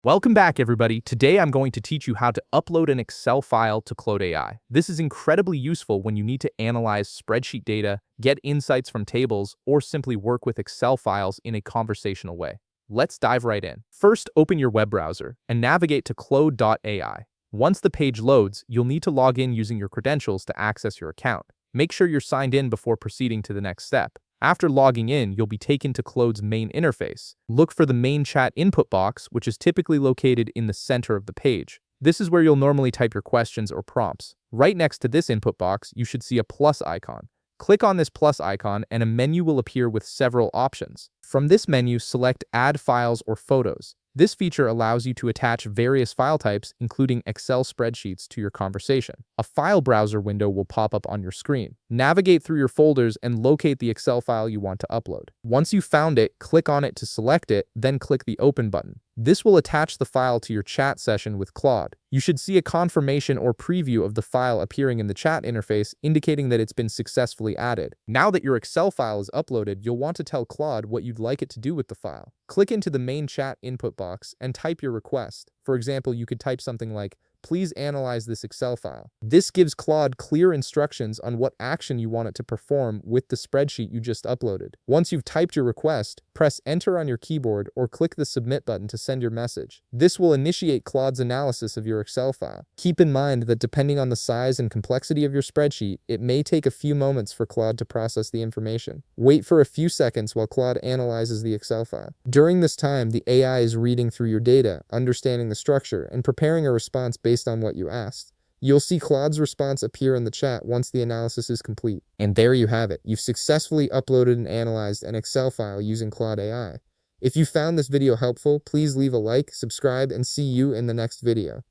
Welcome back, everybody. Today I'm going to teach you how to upload an Excel file to Claude AI. This is incredibly useful when you need to analyze spreadsheet data, get insights from tables, or simply work with Excel files in a conversational way. Let's dive right in. First, open your web browser and navigate to Claude AI. Once the page loads, you'll need to log in using your credentials to access your account. Make sure you're signed in before proceeding to the next step. After logging in, you'll be taken to Claude's main interface. Look for the main chat input box, which is typically located in the center of the page. This is where you'll normally type your questions or prompts. Right next to this input box, you should see a plus icon. Click on this plus icon and a menu will appear with several options. From this menu, select Add Files or Photos. This feature allows you to attach various file types, including Excel spreadsheets, to your conversation. A file browser window will pop up on your screen. Navigate through your folders and locate the Excel file you want to upload. Once you've found it, click on it to select it, then click the Open button. This will attach the file to your chat session with Claude. You should see a confirmation or preview of the file appearing in the chat interface, indicating that it's been successfully added. Now that your Excel file is uploaded, you'll want to tell Claude what you'd like it to do with the file. Click into the main chat input box and type your request. For example, you could type something like, "Please analyze this Excel file." This gives Claude clear instructions on what action you want it to perform with the spreadsheet you just uploaded. Once you've typed your request, press Enter on your keyboard or click the Submit button to send your message. This will initiate Claude's analysis of your Excel file. Keep in mind that depending on the size and complexity of your spreadsheet, it may take a few moments for Claude to process the information. Wait for a few seconds while Claude analyzes the Excel file. During this time, the AI is reading through your data, understanding the structure, and preparing a response based on what you asked. You'll see Claude's response appear in the chat once the analysis is complete. And there you have it. You've successfully uploaded and analyzed an Excel file using Claude AI. If you found this video helpful, please leave a like, subscribe, and see you in the next video.